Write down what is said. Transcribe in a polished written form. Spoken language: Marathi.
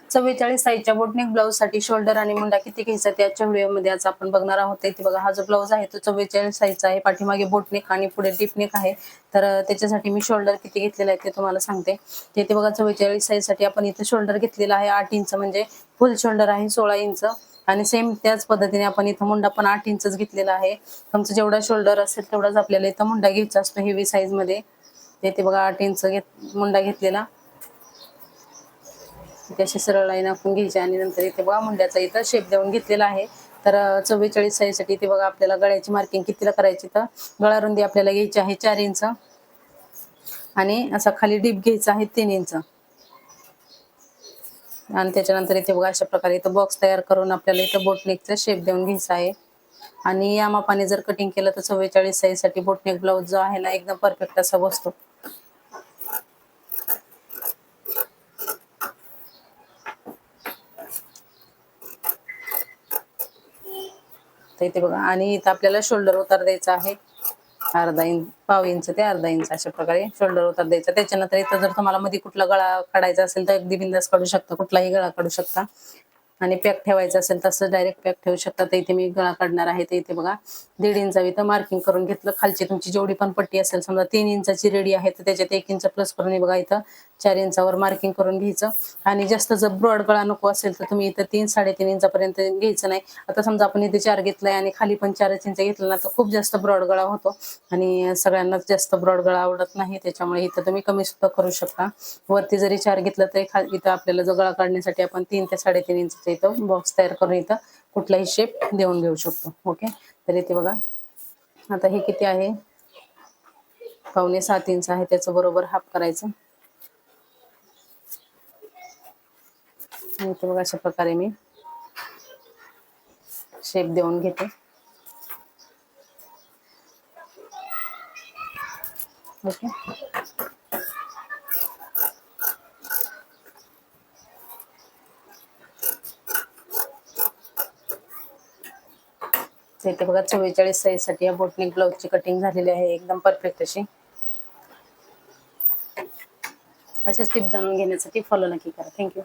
44 साईजच्या बोटनेक ब्लाउज साठी शोल्डर आणि मुंडा किती घ्यायचा त्याच्या व्हिडिओमध्ये आज आपण बघणार आहोत। इथे बघा हा जो ब्लाउज आहे तो 44 साईजचा आहे, पाठीमागे बोटनेक आणि पुढे डीपनेक आहे। तर त्याच्यासाठी मी शोल्डर किती घेतलेला आहे ते तुम्हाला सांगते। इथे बघा 44 साईज साठी आपण इथे शोल्डर घेतलेला आहे 8 इंच, म्हणजे फुल शोल्डर आहे 16 इंच आणि सेम त्याच पद्धतीने आपण इथे मुंडा पण 8 इंचच घेतलेला आहे। तुमचं जेवढा शोल्डर असेल तेवढाच आपल्याला इथे मुंडा घ्यायचा असतो हेवी साईज मध्ये। इथे बघा 8 इंच मुंडा घेतलेला, अशी सरळ लाईन आखून घ्यायची आणि नंतर इथे बघा मुंड्याचा इथं शेप देऊन घेतलेला आहे। तर 44 साईज साठी इथे बघा आपल्याला गळ्याची मार्किंग कितीला करायची, तर गळा रुंदी आपल्याला घ्यायची आहे 4 इंच आणि असा खाली डीप घ्यायचा आहे 3 इंच आणि त्याच्यानंतर इथे बघा अशा प्रकारे इथं बॉक्स तयार करून आपल्याला इथं बोटनेकचा शेप देऊन घ्यायचा आहे। आणि या मापाने जर कटिंग केलं तर 44 साईज साठी बोटनेक ब्लाउज जो आहे ना एकदम परफेक्ट असा बसतो। तर इथे बघा आणि इथं आपल्याला शोल्डर उतार द्यायचा आहे अर्धा इंच, पाव इंच ते अर्धा इंच अशा प्रकारे शोल्डर उतार द्यायचा। त्याच्यानंतर इथं जर तुम्हाला मध्ये कुठला गळा काढायचा असेल तर अगदी बिंदास काढू शकता, कुठलाही गळा काढू शकता आणि पॅक ठेवायचा असेल तसं डायरेक्ट पॅक ठेवू शकता। तर इथे मी गळा काढणार आहे। तर इथे बघा 1.5 इंच इथं मार्किंग करून घेतलं। खालची तुमची जेवढी पण पट्टी असेल, समजा 3 इंचाची रेडी आहे तर त्याच्यात 1 इंच प्लस करून बघा इथं 4 इंचावर मार्किंग करून घ्यायचं। आणि जास्त जर ब्रॉड गळा नको असेल तर तुम्ही इथं 3-3.5 इंचापर्यंत घ्यायचं नाही। आता समजा आपण इथे 4 घेतलाय आणि खाली पण 4 इंच घेतलं ना तर खूप जास्त ब्रॉड गळा होतो आणि सगळ्यांनाच जास्त ब्रॉड गळा आवडत नाही, त्याच्यामुळे इथं तुम्ही कमी सुद्धा करू शकता। वरती जरी 4 घेतलं तरी इथं आपल्याला जो गळा काढण्यासाठी आपण 3 ते 3.5 इंचचा इथं बॉक्स तयार करून इथं कुठलाही शेप देऊन घेऊ शकतो। ओके, तर इथे बघा आता हे किती आहे, 6.25 इंच आहे, त्याचं बरोबर हाफ करायचं। इथे बघा अशा प्रकारे मी शेप देऊन घेते। ओके, इथे बघा 44 साईज साठी या बोटनेक ब्लाउजची कटिंग झालेली आहे एकदम परफेक्ट अशी। अशाच टिप जाणून घेण्यासाठी फॉलो नक्की करा। थँक्यू।